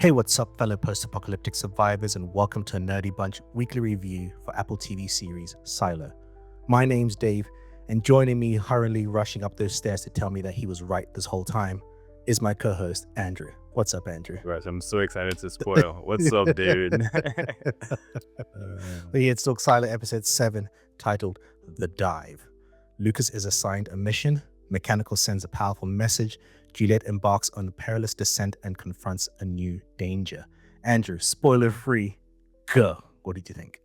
Hey, what's up, fellow post-apocalyptic survivors, and welcome to a Nerdy Bunch weekly review for Apple TV series Silo. My name's Dave, and joining me, hurriedly rushing up those stairs to tell me that he was right this whole time, is my co-host, Andrew. What's up, Andrew? Gosh, I'm so excited to spoil. What's up, David? But yeah, it's still Silo episode 7, titled The Dive. Lucas is assigned a mission, Mechanical sends a powerful message, Juliet embarks on a perilous descent and confronts a new danger. Andrew, spoiler-free, go. What did you think?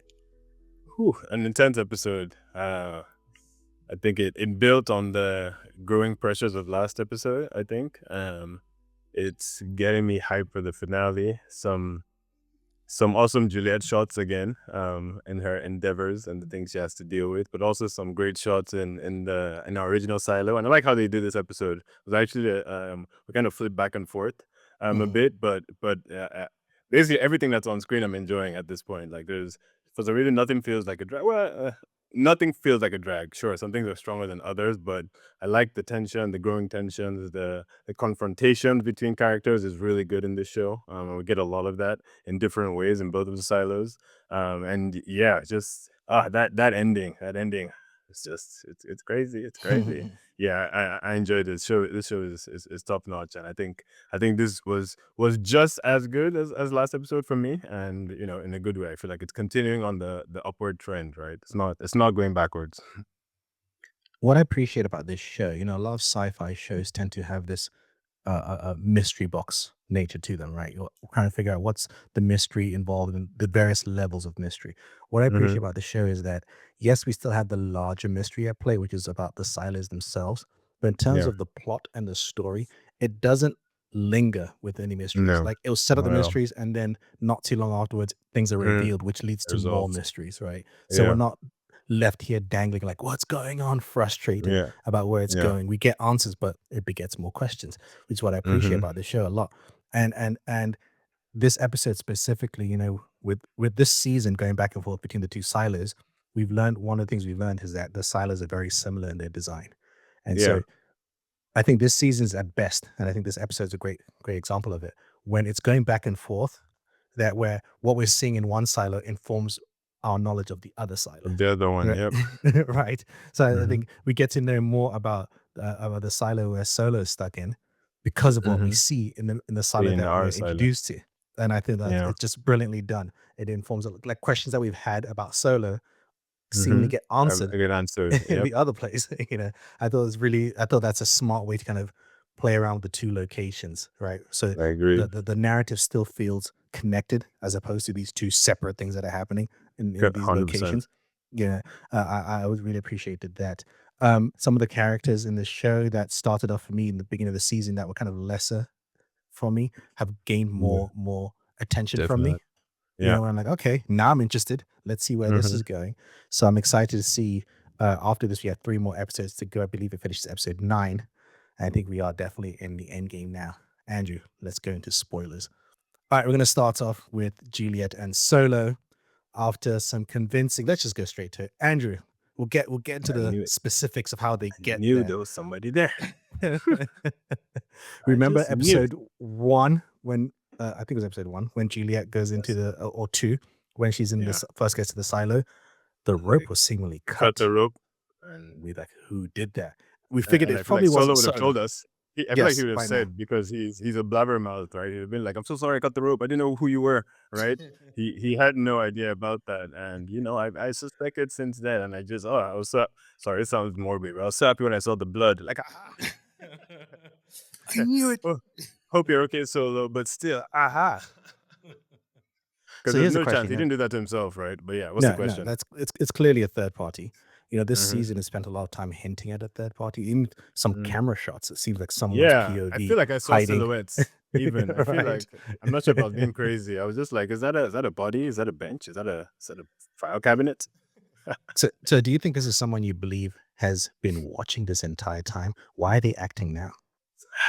Whew, an intense episode. I think it built on the growing pressures of last episode, I think. It's getting me hyped for the finale. Some awesome Juliet shots again, in her endeavors and the things she has to deal with, but also some great shots in our original Silo. And I like how they did this episode. It was actually we kind of flipped back and forth a bit, but basically everything that's on screen I'm enjoying at this point. Like for some reason nothing feels like a drag. Well, nothing feels like a drag. Sure, some things are stronger than others, but I like the tension, the growing tensions, the confrontation between characters is really good in this show. And we get a lot of that in different ways in both of the silos. And yeah, just that ending, it's just it's crazy. It's crazy. Yeah, I enjoyed this show. This show is top notch, and I think this was just as good as last episode for me, and in a good way. I feel like it's continuing on the upward trend, right? It's not going backwards. What I appreciate about this show, a lot of sci-fi shows tend to have this mystery box nature to them, right? You're trying to figure out what's the mystery involved in the various levels of mystery. What I appreciate Mm-hmm. about the show is that, yes, we still have the larger mystery at play, which is about the silos themselves. But in terms Yeah. of the plot and the story, it doesn't linger with any mysteries. No. Like it'll set up the Not at all. mysteries, and then not too long afterwards, things are Mhm. revealed, which leads to more Resolved. mysteries, right? So we're Yeah. not left here dangling like, what's going on, frustrated Yeah. about where it's Yeah. going. We get answers, but it begets more questions, which is what I appreciate Mm-hmm. about this show a lot. And this episode specifically, with this season going back and forth between the two silos, we've learned one of the things we've learned is that the silos are very similar in their design. And Yeah. so I think this season's at best, and I think this episode's a great example of it, when it's going back and forth, that where what we're seeing in one silo informs our knowledge of the other silo. The other one. Right. Yep. Right. So I Mm-hmm. think we get to know more about the silo where Solo is stuck in because of what we Mm-hmm. see in the silo In that our we're silo. introduced to. And I think that Yeah. it's just brilliantly done. It informs like questions that we've had about Solo seemingly Mm-hmm. get answered I get answered. in Yep. the other place. I thought that's a smart way to kind of play around with the two locations, right? So I agree. the narrative still feels connected as opposed to these two separate things that are happening in these 100%. locations. Yeah, I always really appreciated that. Some of the characters in the show that started off for me in the beginning of the season that were kind of lesser for me have gained Yeah. more attention from me. Definitely. Yeah. I'm like, okay, now I'm interested. Let's see where this Mm-hmm. is going. So I'm excited to see. After this, we have 3 more episodes to go. I believe it finishes episode 9. I think we are definitely in the end game now. Andrew, let's go into spoilers. All right, we're going to start off with Juliet and Solo. After some convincing, let's just go straight to it. Andrew, we'll get into I the knew it. specifics of how they I get knew there. there was somebody there. I Remember just knew it. episode 1 when I think it was episode 1 when Juliet goes into Yes. the or 2 when she's in Yeah. this first gets to the silo, the rope was seemingly Cut cut. the rope. And We're like, who did that? We figured and I it feel like probably Solo wasn't would have Solo. told us. I feel like Yes, he would have by now. said, because he's a blabbermouth, right? He'd have been like, "I'm so sorry, I cut the rope. I didn't know who you were." Right? He had no idea about that, and I suspected since then, and I was so sorry. It sounds morbid, but I was so happy when I saw the blood. Like, I knew it. oh, hope you're okay, Solo, but still, because So there's here's the no chance question. he didn't do that to himself, right? But yeah, what's the No, question? that's it's clearly a third party. This Mm-hmm. season has spent a lot of time hinting at a third party. Even some camera shots. It seems like someone's Yeah, I POV file like I saw hiding. silhouettes even. I feel Right. like I'm not sure if I was being crazy. I was just like, is that a body? Is that a bench? Is that a file cabinet? So do you think this is someone you believe has been watching this entire time? Why are they acting now?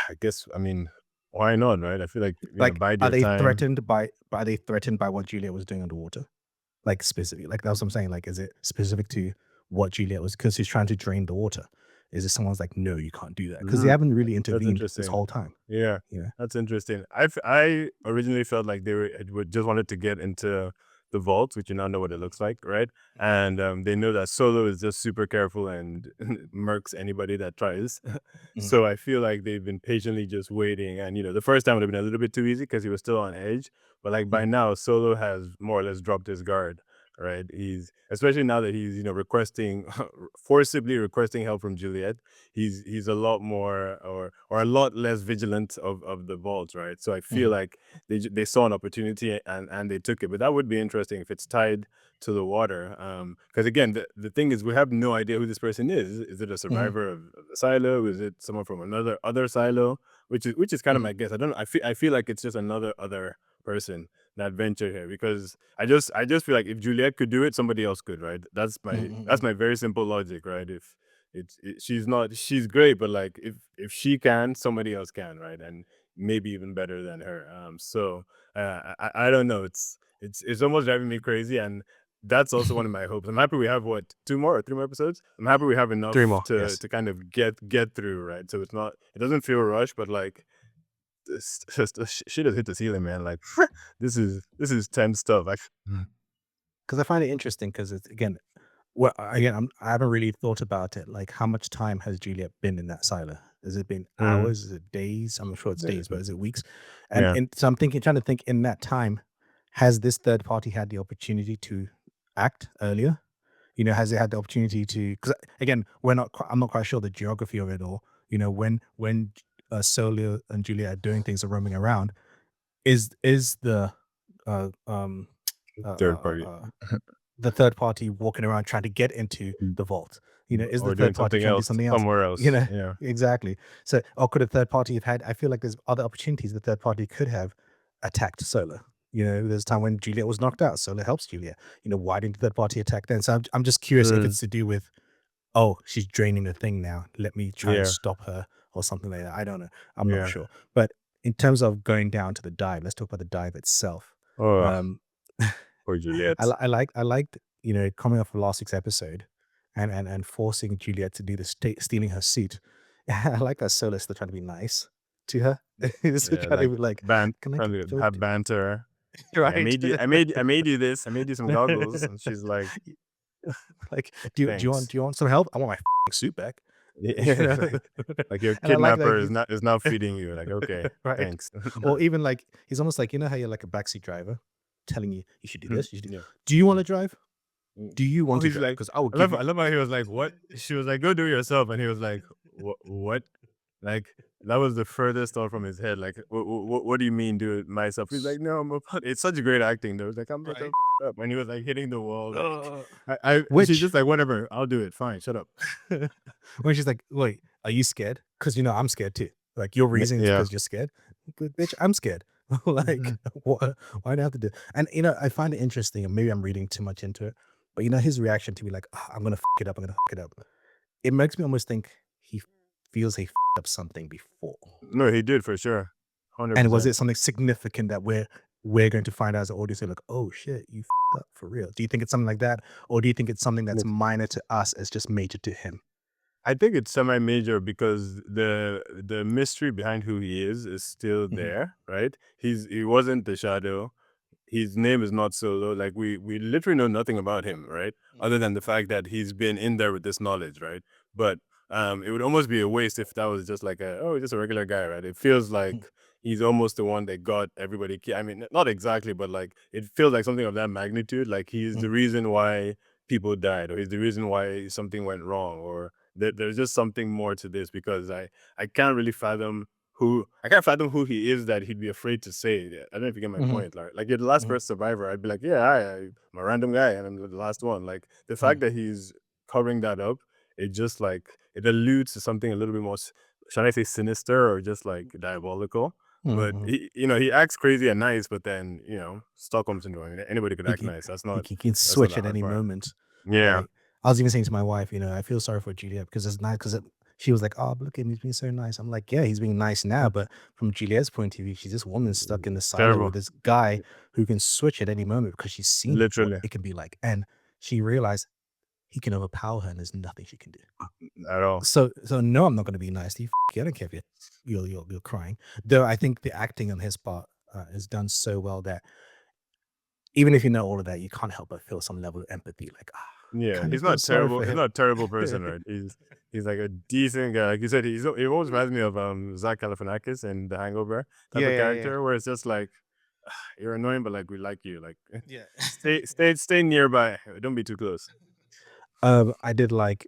I guess, I mean, why not, right? I feel like, Like, bide are your they time. threatened by what Juliet was doing underwater? Like specifically, like that's what I'm saying. Like, is it specific to what Juliet was because she's trying to drain the water? is it someone's like, no, you can't do that because they Mhm. haven't really That's intervened this interesting. whole time. Yeah, You know. that's interesting. I originally felt like they would just wanted to get into the vault, which you now know what it looks like, right? And they know that Solo is just super careful and murks anybody that tries. Mhm, So I feel like they've been patiently just waiting. And the first time would have been a little bit too easy because he was still on edge. But like by mhm, now, Solo has more or less dropped his guard, right? He's especially now that he's requesting forcibly requesting help from Juliet. He's a lot more or a lot less vigilant of the vault, right? So I feel mhm, like they saw an opportunity and they took it. But that would be interesting if it's tied to the water. Because again, the thing is we have no idea who this person is. Is it a mhm, survivor of the silo? Is it someone from another other silo? Which is kind of mhm, my guess. I don't know. I feel like it's just another other person that ventured here because I just feel like if Juliet could do it, somebody else could, right? That's mhm, my mhm, that's my very simple logic, right? If she's not she's great, but like if she can, somebody else can, right? And maybe even better than her. So I don't know. It's almost driving me crazy, and that's also one mhm. of my hopes. I'm happy we have what 2 more or 3 more episodes. I'm happy we have 3 enough more, to yes. to kind of get through, right? So it doesn't feel rushed, but like this just shit has hit the ceiling, man. Like this is tense stuff. Because I find it interesting because it's again, well, again, I haven't really thought about it. Like, how much time has Juliet been in that silo? Has it been Mm, hours? Is it days? I'm sure it's days, but yeah, is it weeks? And yeah. so I'm trying to think in that time, has this third party had the opportunity to act earlier? You know, has it had the opportunity to? Because again, I'm not quite sure the geography of it all. You know, when Solo and Juliet are doing things or roaming around, is uh, um, uh, Third uh, party. uh, the third party walking around trying to get into the vault? You know, is the Or doing third party something trying to do else something else? somewhere You else. know, Yeah. exactly. So, or could a third party have had? I feel like there's other opportunities the third party could have attacked Solar. You know, there's a time when Juliet was knocked out. Solar helps Juliet. You know, why didn't the third party attack then? So I'm just curious if Mm, it's to do with, oh, she's draining the thing now. Let me try and yeah. stop her or something like that. I don't know. I'm not Yeah. sure. But in terms of going down to the dive, let's talk about the dive itself. Oh, Um, poor Juliet. I liked, you know, coming off of last week's episode and forcing Juliet to do this, stealing her suit. I like that Solo's still trying to be nice to her. He's still Yeah, trying to like be like, can I trying get to your have banter. Like, I right? made you I made you this. I made you some goggles. And she's like, Like, thanks. do you want some help? I want my suit back. You Yeah, know, like your and I like that kidnapper is he's not is now feeding you. Like, okay, right, thanks. or even like he's almost like, you know how you're like a backseat driver, telling you you should do Mhm, this. You should do. yeah. Do you want Mm, to drive? mm. Do you Oh, want to he's drive? like, Because I will I give love you. I love how he was like, "What?" She was like, "Go do it yourself," and he was like, What?" Like that was the furthest thought from his head. Like, what do you mean, do it myself? He's like, "No, I'm a." It's such great acting. Though, it's like I'm about to Right. up when he was like hitting the wall. Like, Uh, she's which just like, whatever, I'll do it. Fine, shut up. when she's like, "Wait, are you scared?" Because you know I'm scared too. Like your reason is Yeah. because you're scared. But bitch, I'm scared. Like Mhm. what? Why do I have to do? And you know, I find it interesting, and maybe I'm reading too much into it. But you know, his reaction to be like, "Ah, I'm gonna it up. I'm gonna it up." It makes me almost think he feels he up something before. No, he did for sure, hundred And was percent. it something significant that we're going to find out as an audience? Say like, oh shit, you up for real? Do you think it's something like that, or do you think it's something that's minor to us as just major to him? I think it's semi-major because the mystery behind who he is still Mhm, there, right? He wasn't the shadow. His name is not Solo. Like we literally know nothing about him, right? mhm, Other than the fact that he's been in there with this knowledge, right? But it would almost be a waste if that was just like just a regular guy, right? It feels like mhm, he's almost the one that got everybody. I mean, not exactly, but like it feels like something of that magnitude. Like he's the mhm, reason why people died, or he's the reason why something went wrong, or there's just something more to this because I can't really fathom I can't fathom who he is that he'd be afraid to say it. I don't know if you get my mhm, point. Like you're the last mhm, first survivor, I'd be like, yeah, I'm a random guy and I'm the last one. Like the fact mhm, that he's covering that up, it just like it alludes to something a little bit more, should I say sinister or just like diabolical. But mhm. he acts crazy and nice, but then Stockholm syndrome. Anybody could He act can nice. That's he not can that's not switch the at hard any part. moment, Yeah. right? I was even saying to my wife, you know, I feel sorry for Juliet because it's nice because she was like, "Oh, but look at him, he's being so nice." I'm like, "Yeah, he's being nice now," Mm, but from Juliet's point of view, she's this woman stuck in the silo with Terrible. this guy who can switch at any moment because she's seen what Literally. it can be like, and she realized he can overpower her and there's nothing she can do. at all. So no, I'm not going to be nice to you. I don't care if you're crying. Though I think the acting on his part is done so well that even if you know all of that, you can't help but feel some level of empathy. Like, Yeah, kind of he's feel not sorry terrible. for He's him. not a terrible person, right? He's like a decent guy. Like you said, he always reminds me of Zach Galifianakis in The Hangover type Yeah, of yeah, yeah, character, where it's just like you're annoying, but like we like you. Like yeah. stay nearby. Don't be too close. I did like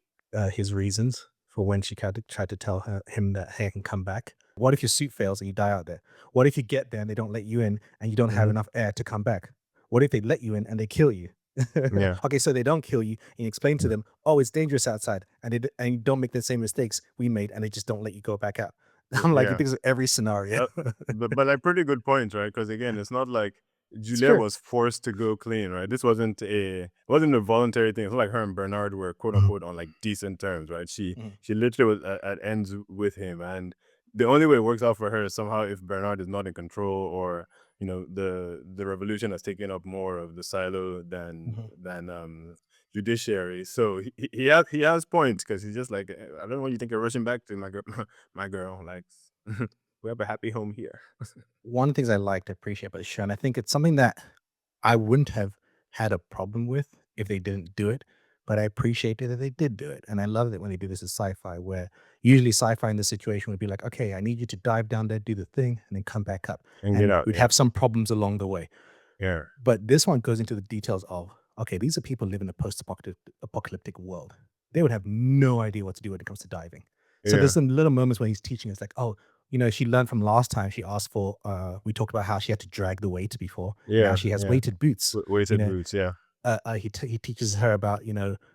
his reasons for when she tried to tell him that hey, I can come back. What if your suit fails and you die out there? What if you get there and they don't let you in and you don't have Hmm. enough air to come back? What if they let you in and they kill you? Yeah, Okay, so they don't kill you, and you explain to them, "Oh, it's dangerous outside," and you don't make the same mistakes we made, and they just don't let you go back out. I'm like, yeah. this is every scenario. But like pretty good points, right? Because again, it's not like It's Juliet true. was forced to go clean, right? This wasn't a voluntary thing. It's not like her and Bernard were quote Mhm, unquote on like decent terms, right? She mhm, she literally was at ends with him, and the only way it works out for her is somehow if Bernard is not in control, or the revolution has taken up more of the silo mhm. than judiciary. So he has points because he's just like I don't know what you think you're rushing back to my girl, my girl, like. We have a happy home here. One of the things I liked, appreciate about the show, and I think it's something that I wouldn't have had a problem with if they didn't do it, but I appreciated that they did do it. And I love it when they do this in sci-fi, where usually sci-fi in this situation would be like, okay, I need you to dive down there, do the thing, and then come back up. And get And out, we'd yeah. have some problems along the way. Yeah. But this one goes into the details of, okay, these are people living in a post-apocalyptic world. They would have no idea what to do when it comes to diving. So there's Yeah. some little moments when he's teaching us like, oh, she learned from last time she asked for we talked about how she had to drag the weight before. Now Yeah, she has yeah. weighted boots. You Weighted know, boots, yeah. he teaches her about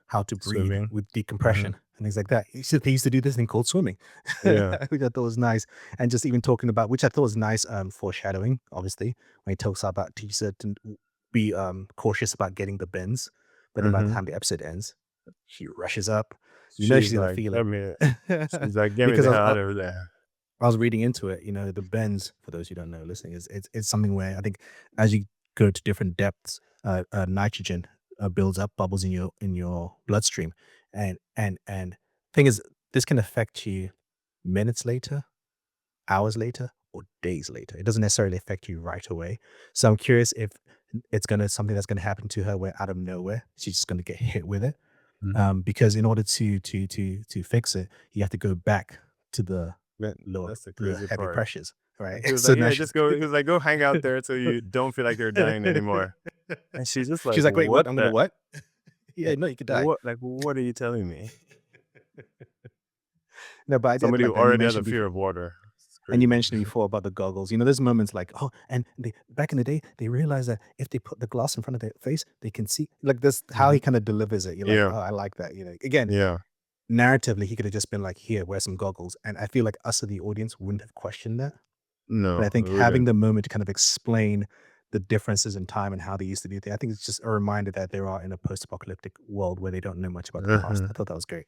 how to breathe Swimming. with decompression Mhm. and things like that. He used to do this thing called swimming, Yeah. which I thought was nice, and just even talking about which I thought was nice foreshadowing. Obviously, when he talks about teaches her to be cautious about getting the bends, but then by the Mhm. time the episode ends, she rushes up. She's She's gonna like, feel "Get it me." She's like, "Get me because the I hell was, out of there." I was reading into it. The bends, for those who don't know, listening, is it's something where I think as you go to different depths, nitrogen builds up, bubbles in your bloodstream, and thing is, this can affect you minutes later, hours later, or days later. It doesn't necessarily affect you right away. So I'm curious if it's gonna something that's gonna happen to her where out of nowhere she's just gonna get hit with it, Mhm. because in order to fix it, you have to go back to the That lower that's the to the crazy heavy part. pressures, right? And he was So like, now "Yeah, she's just go." He was like, "Go hang out there so you don't feel like you're dying anymore." And she's just she's like, like, "Wait, what? "What I'm gonna the what?" Yeah, no, you could die. what are you telling me?" No, but I did Somebody like who that, and you already has a mentioned fear before. of water. It's And you crazy. mentioned before about the goggles. There's moments like, oh, and back in the day, they realized that if they put the glass in front of their face, they can see. Like this, how he Mhm. kind of delivers it. You're like, Yeah. oh, I like that. Again, Yeah. narratively, he could have just been like, here, wear some goggles, and I feel like us as the audience wouldn't have questioned that. But I No, we think having wouldn't. the moment to kind of explain the differences in time and how they used to do things, I think it's just a reminder that they are in a post-apocalyptic world where they don't know much about the past. I Mhm. thought that was great.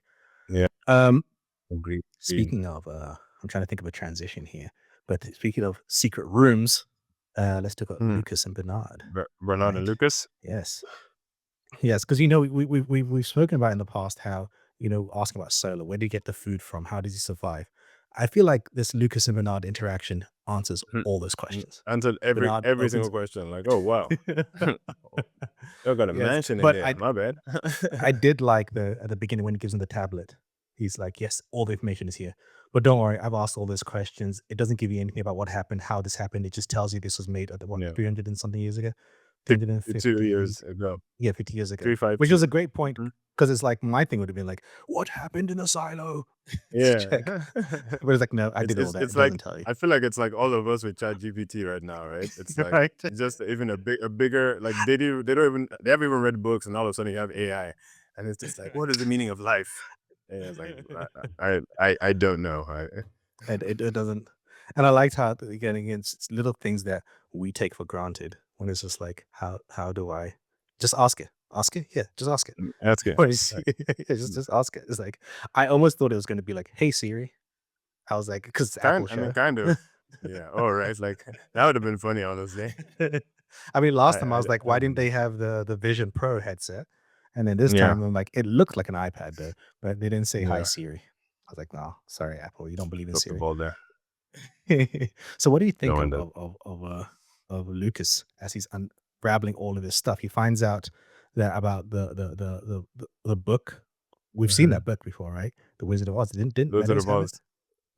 Yeah. Um, Agreed. Agreed. Speaking of, I'm trying to think of a transition here, but speaking of secret rooms, let's talk about Hmm. Lucas and Bernard, Bernard and right? Lucas? Yes, yes, because we've spoken about in the past how asking about Solo, where did he get the food from? How does he survive? I feel like this Lucas and Bernard interaction answers Hmm. all those Mm. questions. Answered every Bernard every opens. single question. Like, "Oh, wow. Y'all got a Yes, mansion in but there. I My bad." I did like the at the beginning when he gives him the tablet. He's like, "Yes, all the information is here, but don't worry, I've asked all those questions. It doesn't give you anything about what happened, how this happened. It just tells you this was made at what Yeah. 300 and something years ago, 2 350, years ago. yeah, 50 years ago, which 352. was a great point Mhm. because it's like my thing would have been like, what happened in the silo? Let's check, Yeah. but it's like, no, I It's did all it's that. it's It like doesn't tell you, I feel like it's like all of us with ChatGPT right now, right? It's like right? just even a bigger like they don't even they haven't even read books, and all of a sudden you have AI, and it's just like, what is the meaning of life? And it's like I don't know. And it doesn't. And I liked how again it's little things that we take for granted when it's just like how do I just ask it, yeah, just ask it. That's good. When it's, Like, yeah, just ask it. It's like I almost thought it was going to be like, hey Siri. I was like, because it's kind Apple I mean show. kind of. Yeah. All right. It's like that would have been funny, honestly. I mean, I last time I I, was like, I why didn't don't know. they have the Vision Pro headset? And then this Yeah. time I'm like, it looked like an iPad though, but they didn't say hi Yeah. Siri. I was like, no, sorry, Apple, you don't believe in Dropped the Siri. ball there. So what do you think No of one does. Lucas as he's unraveling all of this stuff? He finds out that about the book. We've seen Mhm. that book before, right? The Wizard of Oz. Didn't Those are the Meadows have it? balls.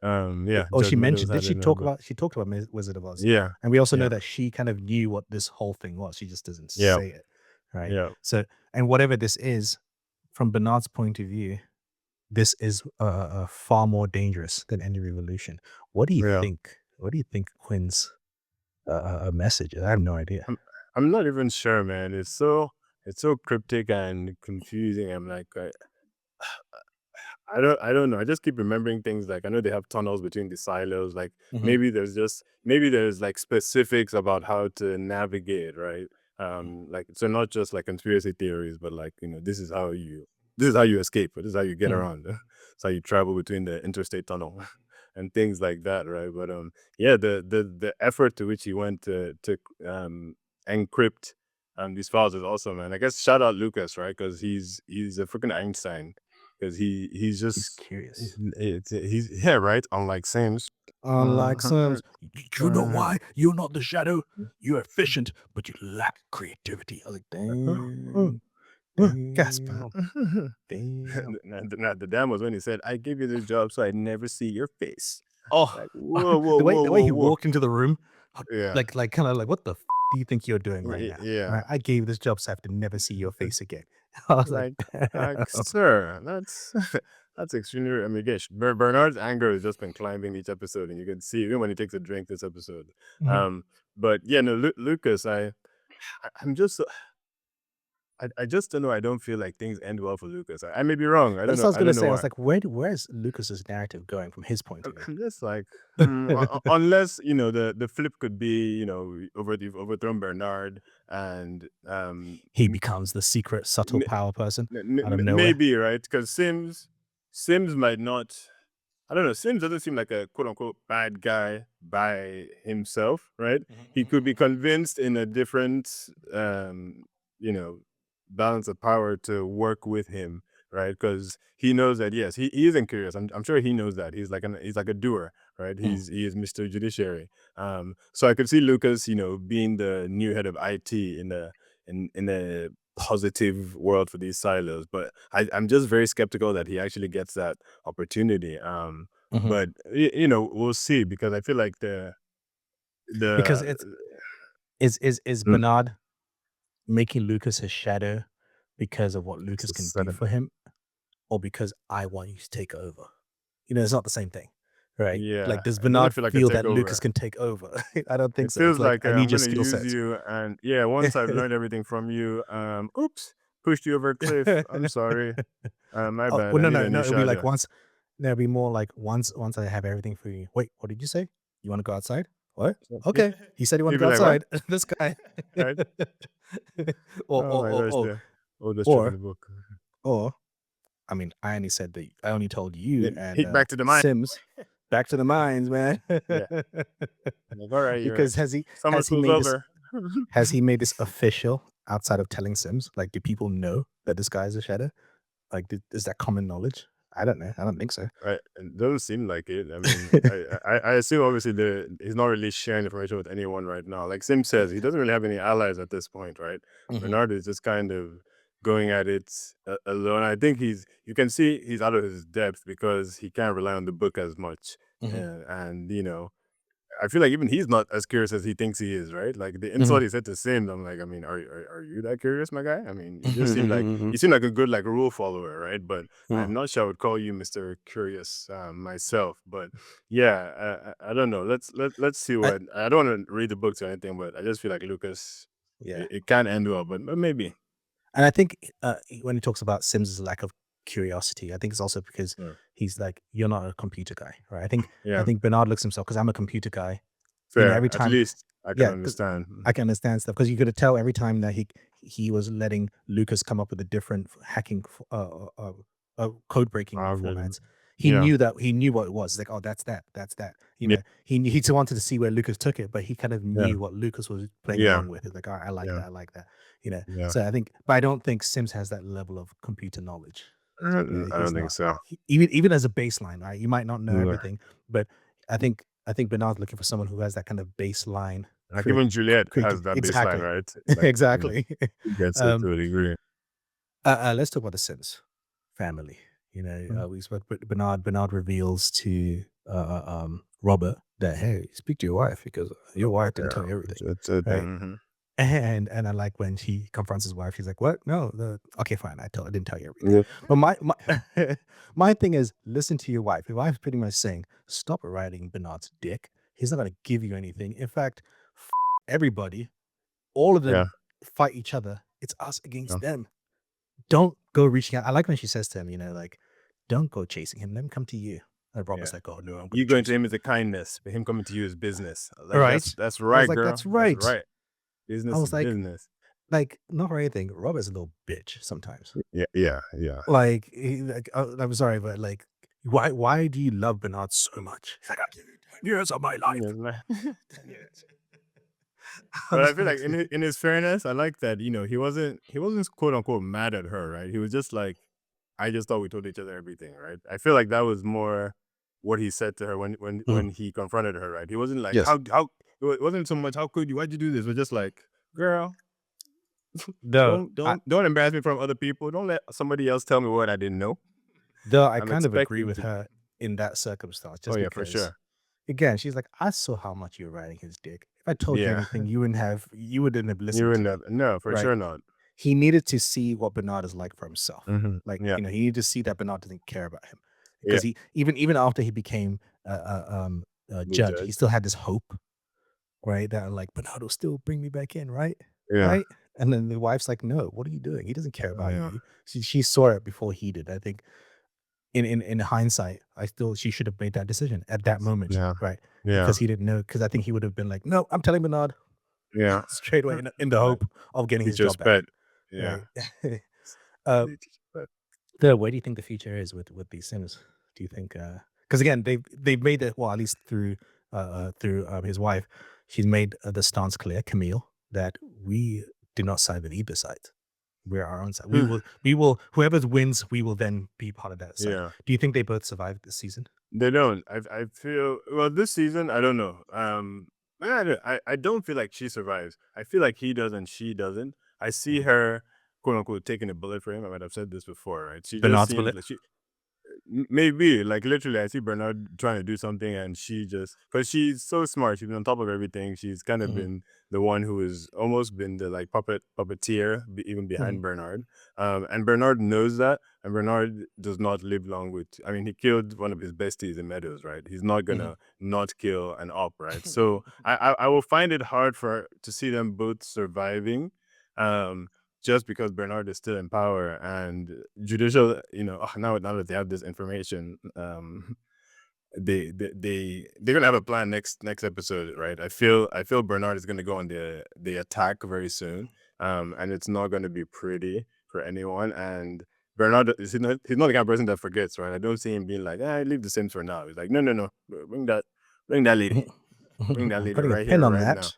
Yeah, Oh, she Judge Meadows mentioned. Did had it she in her talk book. about? She talked about Wizard of Oz, Yeah. and we also know Yeah. that she kind of knew what this whole thing was. She just doesn't Yeah. say it, right? Yeah. So, and whatever this is, from Bernard's point of view, this is far more dangerous than any revolution. What do you Yeah. think? What do you think Quinn's message is? I have no idea. I'm I'm not even sure, man. It's so cryptic and confusing. I'm like, I don't know. I just keep remembering things like I know they have tunnels between the silos. Like Mhm. maybe there's like specifics about how to navigate, right? Like so not just like conspiracy theories, but like, this is how you escape, or this is how you get Mhm. around. It's how you travel between the interstate tunnel and things like that, right? But yeah, the effort to which he went to encrypt these files is awesome, man. I guess shout out Lucas, right? Because he's a freaking Einstein because he's He's just curious. he's yeah, right, unlike Sims. Unlike Uh, Sims, you know why? You're not the shadow. You're efficient, but you lack creativity. I was like, damn, gasp. damn. Damn. The damn was when he said, "I gave you this job so I'd never see your face." Oh, Like, whoa, whoa, the way whoa, the way whoa, he whoa. walked into the room, Yeah, like kind of like, what the do you think you're doing right now? yeah. Right? I gave you this job so I have to never see your face again. I was like, damn. Sir, that's that's extremely. I mean, gosh, Bernard's anger has just been climbing each episode, and you can see even when he takes a drink this episode. Mhm. Um, but yeah, no, Lucas, I'm just, I just don't know. I don't feel like things end well for Lucas. I may be wrong. I don't That's what know. I was I gonna don't know say. I was why. like, where's Lucas's narrative going from his point of view? I'm just like, unless the flip could be overthrown Bernard and He becomes the secret, subtle power person out of nowhere. maybe, right? Because Sims might not. I don't know. Sims doesn't seem like a quote unquote bad guy by himself, right? Mhm, He mhm, could be mhm, convinced in a different, you know, balance of power to work with him, right? Because he knows that yes, he isn't curious. I'm sure he knows that he's like a doer, right? mhm, He is Mr. Judiciary. So I could see Lucas, being the new head of IT in a positive world for these silos, but I'm just very skeptical that he actually gets that opportunity. mhm. But we'll see because I feel like Because the it's is mm, Bernard making Lucas his shadow because of what it's Lucas a can do sudden, for him, or because I want you to take over? It's not the same thing, right? yeah, Like, does it doesn't Bernard feel like a feel that Lucas takeover. can take over? I don't think It so. It's feels like like I I'm need your gonna skill use sets. you, and yeah, once I've learned everything from you, oops, pushed you over a cliff. I'm sorry, my Oh, bad. well, I no, need no, a no. new It'll be like shadow. once. No, it'll be more like once I have everything for you. Wait, what did you say? You want to go outside? What? So, Okay. He said he wanted to you'd go be like, what? outside. This guy. Right? or, Oh or, my or, gosh, or, the oldest trick in or, the book. or, I mean, I only said that I only told you and Hit back to the mind. Sims back to the mines, man. Yeah. Like, all right, you're Because has he summer has he school's made this over. has he made this official outside of telling Sims? Like, do people know that this guy is a shadow? Like, is that common knowledge? I don't know. I don't think so. Right. It doesn't seem like it. I mean, I assume obviously he's not really sharing information with anyone right now. Like Sim says, he doesn't really have any allies at this point, right? Mhm, Bernard is just kind of going at it alone. I think you can see he's out of his depth because he can't rely on the book as much. mhm, And I feel like even he's not as curious as he thinks he is, right? Like the mhm. insult he said to Sim, I'm like, I mean, are you that curious, my guy? I mean, you just seem like Mhm, you seem like a good like rule follower, right? But mhm. I'm not sure I would call you Mr. Curious myself. But yeah, I don't know. Let's see I what I don't want to read the books or anything, but I just feel like Lucas, Yeah, it can end well, but maybe. and I think, when he talks about Sims's lack of curiosity, I think it's also because Yeah. he's like, "You're not a computer guy," right? I Yeah, think Bernard looks himself because 'cause I'm a computer guy. fair. Every At time. least I can Yeah, because understand. I can understand stuff because you could tell every time that he was letting Lucas come up with a different hacking code breaking Algorithm. formats. Yeah. he knew what it was. Like, oh, that's that. You Yeah. know, he just wanted to see where Lucas took it, but he kind of Yeah. knew what Lucas was playing Yeah. along with. He's like, all right, I like Yeah. that, I like that. You know, Yeah. so I think, but I don't think Sims has that level of computer knowledge. I He's don't think not. so. Even as a baseline, right? You might not know No. everything, but I think Bernard's looking for someone who has that kind of baseline Like even Juliet has that baseline, exactly, right? Like, exactly. he gets it um, to a degree. let's talk about the Sims family. Mhm. We spoke. Bernard reveals to Robert that, hey, speak to your wife because your wife didn't Yeah, tell you everything, it's a right? thing. And I like when he confronts his wife. He's like, "What? No, okay, fine. I didn't tell you everything." Yeah. But my my thing is, listen to your wife. Your wife's pretty much saying, "Stop riding Bernard's dick. He's not going to give you anything. In fact, everybody, all of Yeah. them fight each other. It's us Yeah. against them. Don't go reaching out." I like when she says to him, like, "Don't go chasing him. Let him come to you." And Yeah. Robert's like, "Oh no, I'm going You to going to chase him." him is a kindness, but him coming to you is business. All Like right. that's I was right, like, girl. "That's That's right." right. I Business is was business. like, not for anything. Robert's a little bitch sometimes. Yeah, yeah, yeah. I'm sorry, but like, why do you love Bernard so much? He's like, I give you 10 years of my Yeah, life. like- 10 years. I But I was feel like like, in his fairness, I like that, he wasn't quote unquote mad at her, right? He was just like, I just thought we told each other everything, right? I feel like that was more what he said to her when mhm, he confronted her, right? He wasn't like, yes. it wasn't so much how could you, why'd you do this? It was just like, girl, Though don't embarrass me from other people. Don't let somebody else tell me what I didn't know. I I'm kind of agree expecting with to. her in that circumstance, Oh just yeah, for because sure. again, she's like, I saw how much you were riding his dick. If I told you Yeah, anything, you wouldn't have you listened to wouldn't me. have. No, for Right. sure not. He needed to see what Bernard is like for himself. Like, Yeah, he needed to see that Bernard doesn't care about him. yeah. Because he even after he became a The judge, he judge. still had this hope, right? That like Bernard will still bring me back in, right? Yeah, Right? And then the wife's like, no, what are you doing? He doesn't care about yeah, you. She saw it before he did. I think in hindsight, she should have made that decision at that moment, yeah, right? yeah, Because he didn't know. Because I think he would have been like, no, I'm telling Bernard yeah. straight away in the Like hope of getting his teacher's job back, pet. Yeah. right? uh, The teacher's pet. where do you think the future is with these Sims? Do you think? Because again, they've made it, well, at least through his wife, she's made the stance clear, Camille, that we do not side with either side. We're our own side. We will whoever wins, we will then be part of that side. Yeah. Do you think they both survived this season? They don't. I feel well this season. I don't know. I don't feel like she survives. I feel like he does and she doesn't. I see Mhm. her quote unquote taking a bullet for him. I might have said this before, right? She just Bernard's seems bullet. like maybe like literally, I see Bernard trying to do something, and she just because she's so smart, she's been on top of everything. She's kind of Mhm, been the one who has almost been the like puppeteer, even mhm, behind Bernard. And Bernard knows that, and Bernard does not live long with. I mean, he killed one of his besties in Meadows, right? He's not mhm. gonna not kill an op, right? So I will find it hard to see them both surviving. Um, just because Bernard is still in power and judicial, now that they have this information, they're gonna have a plan next episode, right? I feel Bernard is gonna go on the attack very soon, and it's not gonna be pretty for anyone. And Bernard is he's not the kind of person that forgets, right? I don't see him being like, leave the Sims for now. He's like, no, no, no, bring that lady, bring that I'm lady putting a right pin here, on right now. that.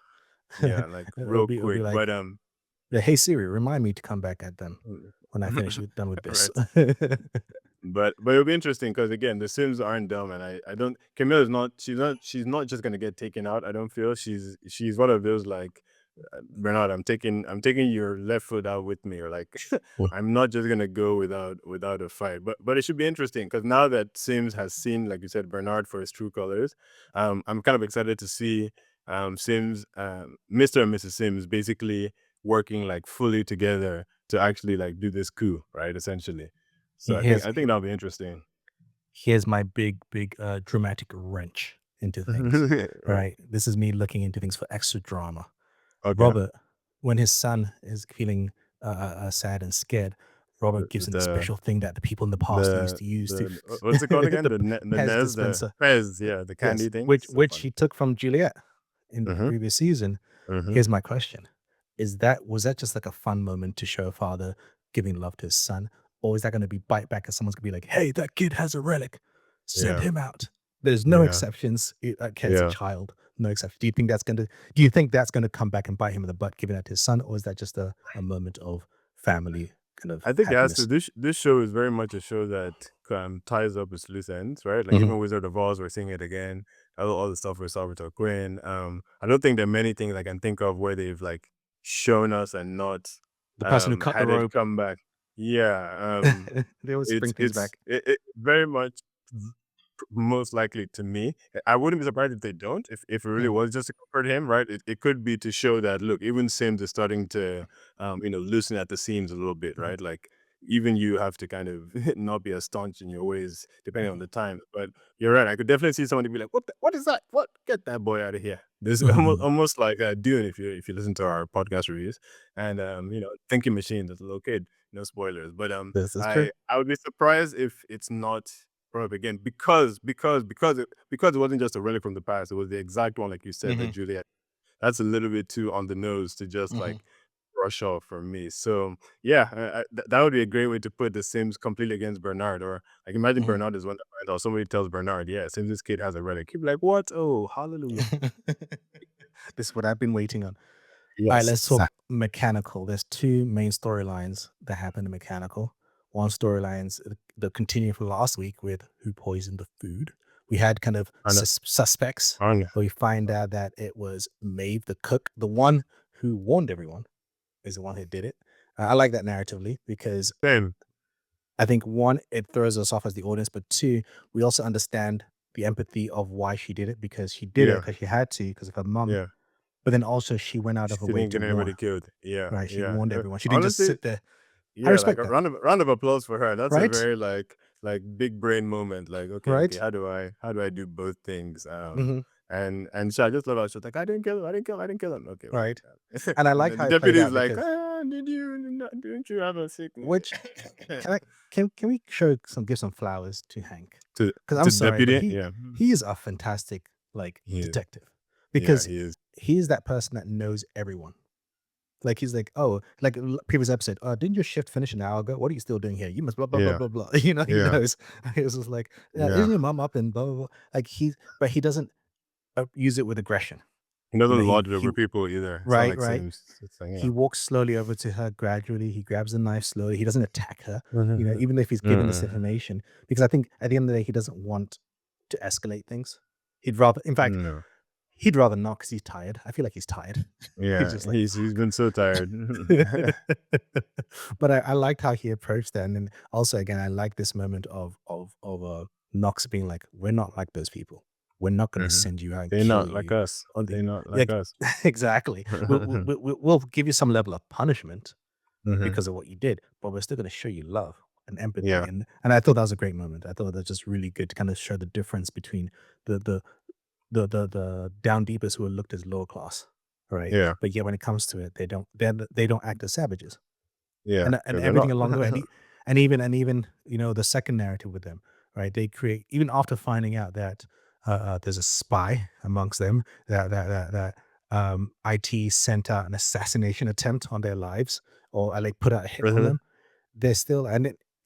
Yeah, like It'll real be quick, like, but yeah, hey Siri, remind me to come back at them when I finish done with this. right. But it'll be interesting because again, the Sims aren't dumb, and I don't. Camille is not. She's not just gonna get taken out. I don't feel she's one of those like Bernard. I'm taking your left foot out with me, or like I'm not just gonna go without a fight. But it should be interesting because now that Sims has seen, like you said, Bernard for his true colors. I'm kind of excited to see Sims, Mr. and Mrs. Sims, basically working like fully together to actually like do this coup, right? Essentially. So I think here's I think that'll be interesting. here's my big dramatic wrench into things. Right. Right. This is me looking into things for extra drama. Okay. Robert, when his son is feeling sad and scared, Robert gives him the The special thing that the people in the past used the to use to what's it called again? the The Pez Nez, the dispenser. Pez, yeah, the Yes, candy thing. So which funny. he took from Juliet in the Mm-hmm. previous season. Mm-hmm. Here's my question: was that just like a fun moment to show a father giving love to his son, or is that going to be bite back and someone's going to be like, "Hey, that kid has a relic"? Send Yeah. him out. There's no Yeah. exceptions. It's a Yeah. child, no exception. Do you think that's gonna come back and bite him in the butt, giving that to his son, or is that just a moment of family kind of I think it has to. happiness? This show is very much a show that ties up its loose ends, right? Like Mhm. even Wizard of Oz, we're seeing it again. All the stuff with Salvatore Quinn. I don't think there are many things I can think of where they've like shown us and not The person who cut the had it rope, come back. Yeah, they always bring things back. it very much most likely to me. I wouldn't be surprised if they don't. If it really Mm, was just to comfort him, right? It could be to show that look, even Sims is starting to loosen at the seams a little bit, mhm, right? Like even you have to kind of not be as staunch in your ways depending on mhm, the time. But you're right. I could definitely see somebody be like, what is that? What? Get that boy out of here. This mhm. almost like Dune if you listen to our podcast reviews and Thinking Machine, that's a little kid, no spoilers. But This is true. I would be surprised if it's not brought up again because it wasn't just a relic from the past. It was the exact one, like you said, that Mhm, Juliet. That's a little bit too on the nose to just mhm, like brush off for me. So yeah, that would be a great way to put the Sims completely against Bernard. Or like imagine mhm. Bernard is one that finds out somebody tells Bernard, yeah, Sims' kid has a relic. He'd be like, what? Oh, hallelujah. This is what I've been waiting on. Alright, Yes, let's talk exactly. mechanical. There's 2 main storylines that happen in mechanical. One storyline's the continue from last week with who poisoned the food. We had kind of I know. suspects, I know. but we find out that it was Maeve, the cook, the one who warned everyone is the one who did it. I like that narratively because Same. I think 1, it throws us off as the audience, but 2, we also understand the empathy of why she did it because she did it Yeah. because she had to because of her mum, Yeah. but then also she went out of her She way didn't to get anybody warn. killed. Yeah. Right, she Yeah. warned everyone. She didn't just Honestly, sit there. I yeah, like respect a that, round of applause for her. That's a right? very like big brain moment. Like, okay, Right? how do I do both things? Mhm, And so I just love how she was like, I didn't kill him, I didn't kill him. Okay, well, right. And I and like then how the it played deputy is out like, because didn't you have a sickness? which can I can we give some flowers to Hank? to Because 'Cause I'm to the sorry, but deputy, yeah, he is a fantastic, like, he is, detective yeah, because he is, he's that person that knows everyone. Like, he's like, "Oh," like, previous episode, didn't your shift finish an hour ago? What are you still doing here? You must blah, blah, blah, yeah, blah, blah." He yeah, knows. He was just like, "Yeah, yeah. isn't your mom up and blah, blah, blah?" Like, but he doesn't, use it with aggression. He You know, doesn't lord it over people either. It's not right, like right. Sims. It's like He walks slowly over to her gradually. He grabs the knife slowly. He doesn't attack her, mm-mm. even if he's giving this information, because I think at the end of the day, he doesn't want to escalate things. In fact, No. he'd rather not because he's tired. I feel like he's tired. He's Yeah, just like, he's been so tired. but I liked how he approached that. And then also, again, I like this moment of Knox being like, we're not like those people. We're not going to Mhm. send you out and They're kill not like you. us. On the They're not like like us. exactly. We'll give you some level of punishment Mhm. because of what you did, but we're still going to show you love and empathy. Yeah, And I thought that was a great moment. I thought that's just really good to kind of show the difference between the the the down deepers who are looked as lower class, right? yeah, But yet when it comes to it, they don't act as savages, yeah, and because they're everything not. along the way, and even the second narrative with them, right? They create even after finding out that there's a spy amongst them that IT sent out an assassination attempt on their lives or like put out a hit on Mhm, them. They're still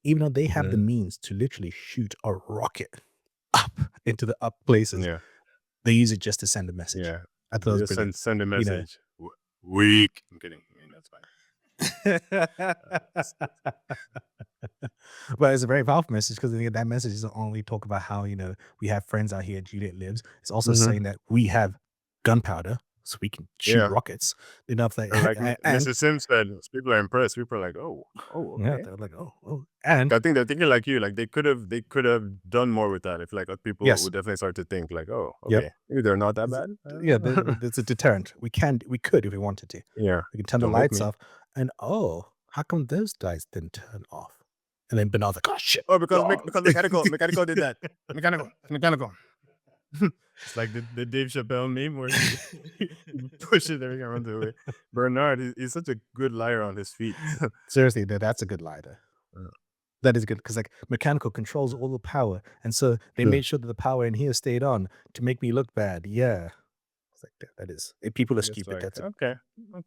even though they have the mhm. means to literally shoot a rocket up into the up places, Yeah, they use it just to send a message. yeah. I thought it They was just brilliant, send a you know? message. Weak. I'm kidding. I mean, that's fine. It's But it's a very powerful message because that message doesn't only talk about how, we have friends out here, Juliet lives. It's also Mhm. saying that we have gunpowder, so we can shoot Yeah, rockets enough that or like and Mr. Sims said, people are impressed. People are like, oh, yeah, okay. they're like, oh, Like, and I think they're thinking like you. Like they could have done more with that. If like people yes, would definitely start to think like, oh, yep. okay, maybe they're not that It's bad. yeah, there's a deterrent. We could if we wanted to. Yeah, We can turn the don't make lights me. off and, "Oh, how come those guys didn't turn off?" And then Bernard's like, "Oh, shit." Oh, because Oh. mechanical did that. Mechanical. It's like the Dave Chappelle meme where he, he pushes everything around the way. Bernard, he's such a good liar on his feet. Seriously, that's a good lie, though. Uh, That is good because like, mechanical controls all the power, and so they True. made sure that the power in here stayed on to make me look bad. Yeah. It's like, that is if people are It's stupid, like that's a okay,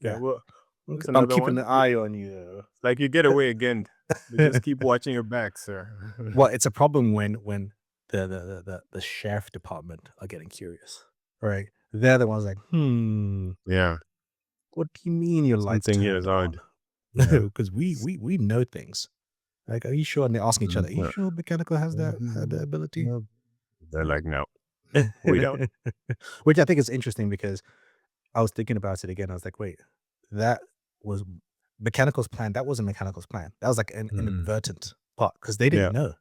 yeah. well, Okay, that's I'm another keeping one. an eye on you. It's like you get away again, but just keep watching your back, sir. Well, it's a problem when the sheriff department are getting curious, right? They're the ones like, "Hmm, Yeah. what do you mean your lights Something here is turned odd. on?" Yeah. Because we know things. Like, "Are you sure?" And they're asking each other, "Are you Yeah. sure Mechanical has that had the ability?" Yeah. They're like, no, we don't. Which I think is interesting because I was thinking about it again. I was like, "Wait, that was Mechanical's plan. That wasn't Mechanical's plan. That was like an Mm. inadvertent part because they didn't Yeah. know,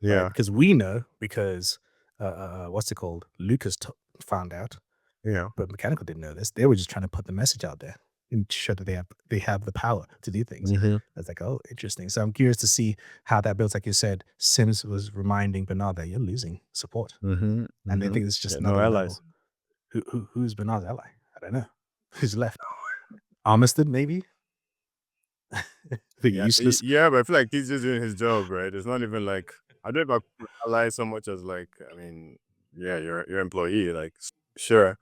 right? Yeah. Because we know because what's it called? Lucas found out, Yeah. but Mechanical didn't know this. They were just trying to put the message out there and show that they have the power to do things. Hmm. I was like, oh, interesting. So I'm curious to see how that builds. Like you said, Sims was reminding Bernard that you're losing support, Hmm. and they Hmm. think it's just Yeah, no another allies. level. Who's Bernard's ally? I don't know. Who's left? Armistead, maybe? The Yeah, useless. yeah, but I feel like he's just doing his job, right? It's not even like I don't know if I ally so much as like I mean, yeah, your employee, like sure,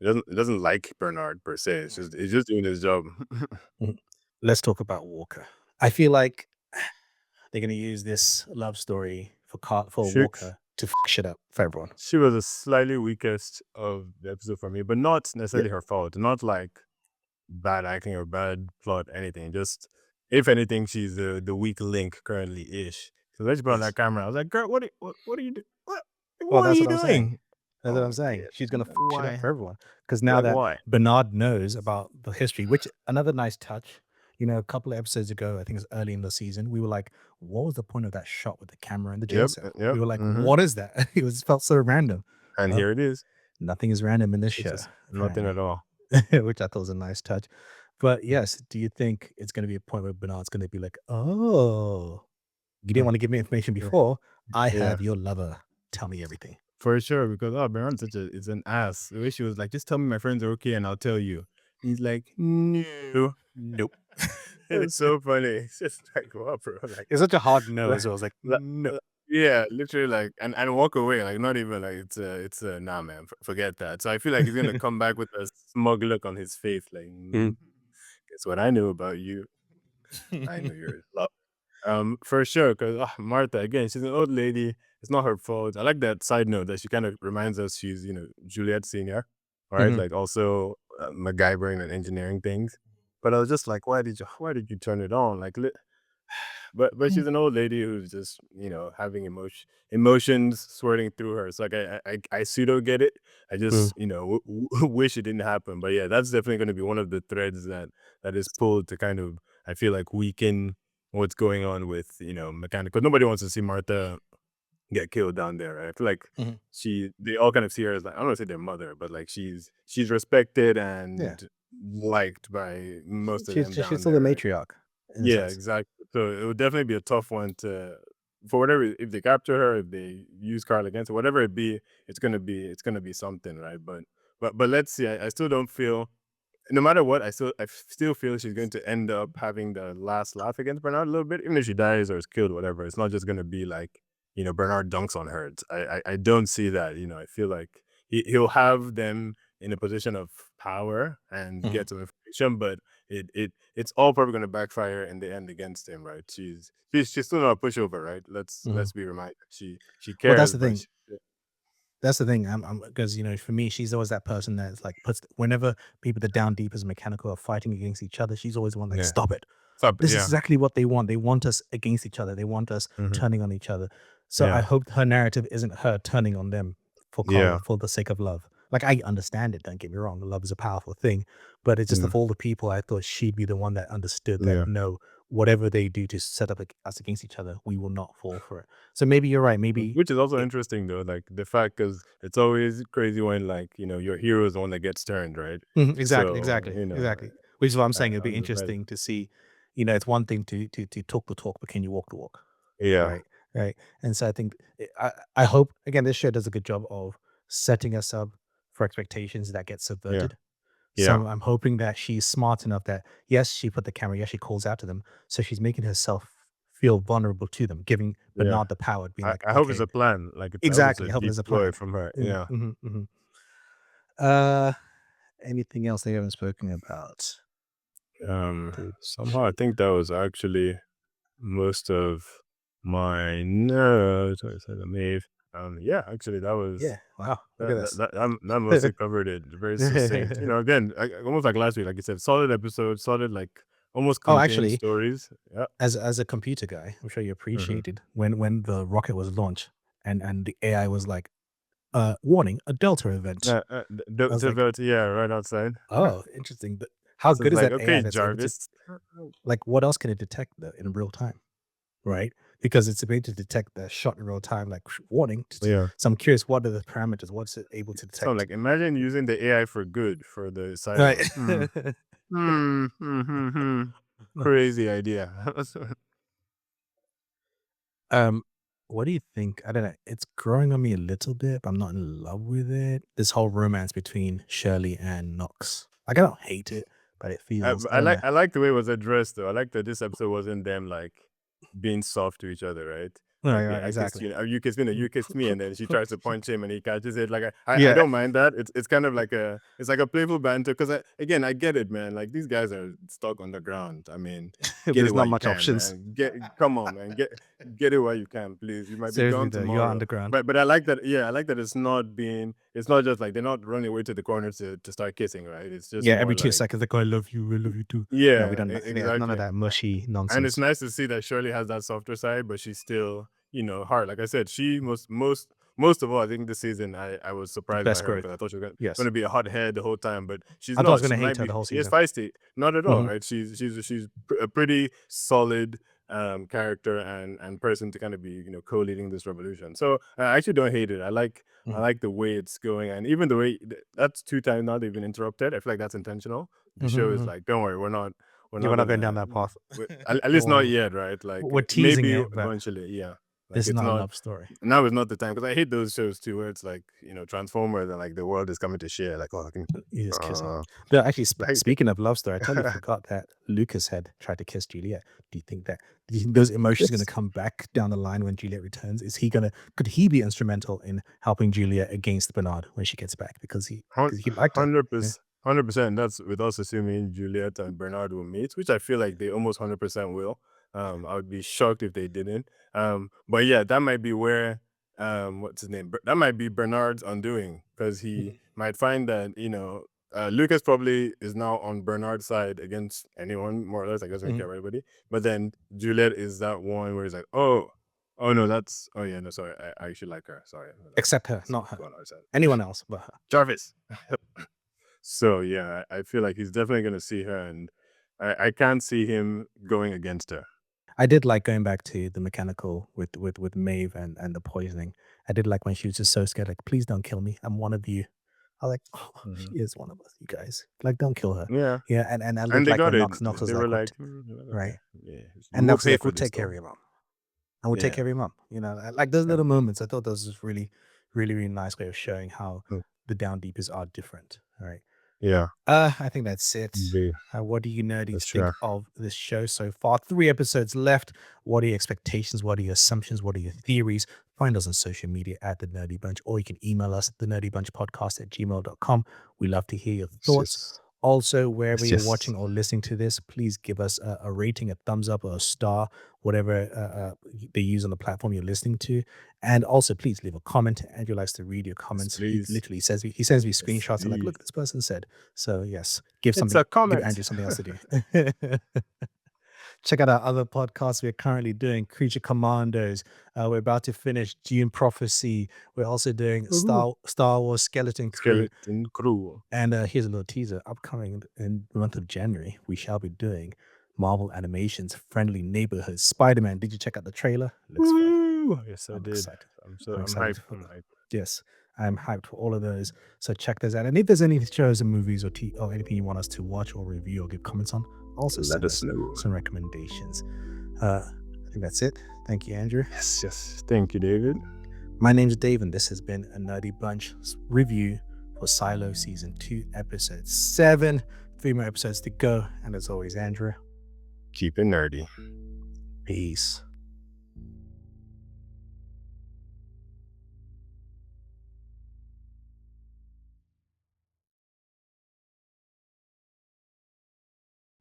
it doesn't like Bernard per se. It's just he's just doing his job. Mhm. Let's talk about Walker. I feel like they're gonna use this love story for she Walker to shit up for everyone. she was the slightly weakest of the episode for me, but not Yeah. necessarily her fault. Not like bad acting or bad plot, anything. Just if anything, she's the weak link currently ish. So let's put on that Yes. camera. I was like, girl, what are you doing? Well, What are that's you what I'm saying. doing? That's what Oh I'm my saying. god. She's gonna shit up Why? for everyone because now Like that why? Bernard knows about the history, which another nice touch. A couple of episodes ago, I think it was early in the season, we were like, "What was the point of that shot with the camera in the jail Yep, cell?" yep. We were like, Hmm. "What is that?" Felt so random. And Well, here it is. nothing is random in this It's show, just nothing apparently, at all. which I thought was a nice touch. But yes, do you think it's going to be a point where Bernard's going to be like, "Oh, you didn't Mm, want to give me information yeah, before? I yeah, have your lover. Tell me everything." for sure. Because oh, Baron's such a is an ass. The way she was like, just tell me my friends are okay, and I'll tell you. He's like, no, nope. And it's so funny. It's just like, what, bro? It's such a hard no Like, as well. It's like, like, no. yeah, literally, like, and walk away, like, not even like it's a nah, man, forget that. So I feel like he's gonna come back with a smug look on his face, like, Mhm. guess what I knew about you? I know you're in love. For sure, because Martha again, she's an old lady. It's not her fault. I like that side note that she kind of reminds us she's Juliet Senior, right? Mhm. Like also MacGyvering and engineering things. But I was just like, why did you turn it on? Like, but she's an old lady who's just having emotions swirling through her. So like I pseudo get it. I Mm, just wish it didn't happen. But yeah, that's definitely going to be one of the threads that is pulled to kind of I feel like weaken what's going on with mechanic. Because nobody wants to see Martha get killed down there. Right? I feel like mhm. they all kind of see her as like I don't want to say their mother, but like she's respected Yeah. and liked by most of them She's down still the there, right? matriarch in a Yeah, sense. exactly. So it would definitely be a tough one to for whatever if they capture her, if they use Carl against her, whatever it be, it's gonna be something, right? But let's see. I still don't feel no matter what, I still feel she's going to end up having the last laugh against Bernard a little bit, even if she dies or is killed, whatever. It's not just gonna be like, Bernard dunks on her. I don't see that. I feel like he'll have them in a position of power and Mhm, get some information, but it's all probably gonna backfire in the end against him, right? She's still not a pushover, right? Let's mhm. let's be reminded. She Well, that's cares, the but thing. That's the thing. I'm because for me, she's always that person that's like puts whenever people that down deep as mechanical are fighting against each other, she's always the one like, yeah. stop it. Stop it, This is yeah. exactly what they want. They want us against each other. They want us Mhm. turning on each other. So I Yeah. hope her narrative isn't her turning on them for Yeah. for the sake of love. Like I understand it, don't get me wrong. Love is a powerful thing. But it's just Mm, of all the people, I thought she'd be the one that understood that yeah. no, whatever they do to set up us against each other, we will not fall for it. So maybe you're right. Maybe Which is also it, interesting though, like the fact because it's always crazy when like, your hero is the one that gets turned, right? Mhm, exactly, So, exactly, exactly. Which is what I'm saying. It'd be I'm surprised. interesting to see, it's one thing to talk the talk, but can you walk the walk? Yeah, Right, right. And so I think I hope again this show does a good job of setting us up for expectations that get yeah, subverted. yeah, So I'm hoping that she's smart enough that yes, she put the camera, yes, she calls out to them. So she's making herself feel vulnerable to them, giving yeah. Bernard the power, being I like, I hope it's okay, a plan, like, I hope it's exactly, a helping deep as a ploy plan. from her, Mm, yeah. mhm, mhm. Uh, anything else they haven't spoken about? Somehow I think that was actually most of my notes. I said I may have. Yeah, actually, that was Yeah. Wow. Look at that this. that that, that mostly covered it. Very succinct. Again, almost like last week. Like you said, solid episode, solid like almost Oh, contained actually, stories. Yeah. as a computer guy, I'm sure you Mm-hmm. appreciated when the rocket was launched and the AI was like, warning, a Delta event. I was like, Yeah, right outside. oh, interesting. How So good it's is like, that okay, AI that's able to Jarvis. like what else can it detect though in real time? Right? Because it's able to detect the shot in real time, like warning. Yeah. So I'm curious, what are the parameters? What's it able to So detect? like, imagine using the AI for good for the Right. Cylon. Crazy idea. um, what do you think? I don't know. It's growing on me a little bit, but I'm not in love with it. This whole romance between Shirley and Knox. Like I don't hate it, but it feels I don't know. I like the way it was addressed though. I like that this episode wasn't them like being soft to each other, right? Right, Like, right, I kissed exactly. you, you kissed me, no, you kissed me, and then she tries to punch him, and he catches it. Like, I Yeah, don't mind that. It's kind of like it's like a playful banter because again, I get it, man. Like these guys are stuck on the ground. I mean, get it there's while not you much can, options. man. Come on, man. Get it while you can, please. You might be Seriously gone though, you're tomorrow. underground. But I like that. Yeah, I like that. It's not just like they're not running away to the corner to start kissing, right? It's just Yeah, more every two like seconds they go, I love you too. Yeah, we yeah, don't. Yeah, none of exactly. that mushy And it's nonsense. nice to see that Shirley has that softer side, but she's still, hard. Like I said, she most of all, I think this season I was surprised by Best her growth. because I thought she was Yes, gonna be a hothead the whole time, but she's I thought I was not. gonna She hate might her be. the whole She is season. feisty, not at all, Hmm. right? A pretty solid character and person to kind of be co-leading this revolution. So I actually don't hate it. I Hmm. like the way it's going, and even the way that's 2 times now they've been interrupted. I feel like that's intentional. The Hmm. show is Hmm. like, don't worry, we're Yeah, not we're not going down gonna that path. at least Don't not worry, yet, right? Like we're teasing maybe it, but eventually, yeah. Like this is it's not a not love story. now is not the time because I hate those shows too, where it's like Transformers and like the world is coming to share. Like I can, You just kissing. uh, But actually, like speaking of love story, I totally forgot that Lucas had tried to kiss Juliet. Do you think that those emotions going to this come back down the line when Juliet returns? Is he gonna? Could he be instrumental in helping Juliet against Bernard when she gets back because he liked her? hundred Yeah. percent. 100%. That's with us assuming Juliet and Bernard will meet, which I feel like they almost 100% will. I would be shocked if they didn't. But yeah, that might be where what's his name? That might be Bernard's undoing because he Mhm. might find that Lucas probably is now on Bernard's side against anyone more or less. I guess we Mhm. care about everybody. But then Juliet is that one where he's like, oh no, oh yeah, no, sorry, I actually like her. Sorry, Except her, that's not her. going on our side. Anyone else but her. Jarvis. So yeah, I feel like he's definitely gonna see her, and I can't see him going against her. I did like going back to the mechanical with Maeve and the poisoning. I did like when she was just so scared, like, please don't kill me. I'm one of you. I was like, oh, Mhm. she is one of us, you guys. Like, don't kill her. Yeah, Yeah, and I and did they like got when it. Knox was They were like, like, right? okay, yeah, And we'll Knox was pay like, for we'll this take care though. of your mom. And we'll take Yeah, care of your mom. Like those yeah, little moments. I thought those was really, really, really nice way of showing how mm, the down deepers are different. All right. yeah. I think that's it. Ve- What do you nerdies That's think true. of this show so far? 3 episodes left. What are your expectations? What are your assumptions? What are your theories? Find us on social media at The Nerdy Bunch, or you can email us at thenerdybunchpodcast@gmail.com. We love to hear your It's thoughts. just, Also, wherever it's you're just, watching or listening to this, please give us a rating, a thumbs up, or a star, whatever they use on the platform you're listening to. And also, please leave a comment. Andrew likes to read your yes, comments. He please, literally says he sends me yes, screenshots and like, please. look, this person said. So yes, It's a give comment. Andrew something else to do. Check out our other podcasts we're currently doing: Creature Commandos. We're about to finish Dune Prophecy. We're also doing Woohoo. Star Wars Skeleton Crew. Skeleton crew. And here's a little teaser: upcoming in the month of January, we shall be doing Marvel Animation's Friendly Neighborhood Spider-Man. Did you check out the trailer? Looks fun. Woo! Yes, I I'm did. excited. I'm I'm excited hyped. for I'm hyped. yes. I'm hyped for all of those. So check those out. And if there's any shows and movies or anything you want us to watch or review or give comments on, also Let send us us know. some recommendations. I think that's it. Thank you, Andrew. Yes, yes. Thank you, David. My name's Dave, and this has been a Nerdy Bunch review for Silo Season 2, Episode 7. 3 more episodes to go. And as always, Andrew, Keep it nerdy. peace.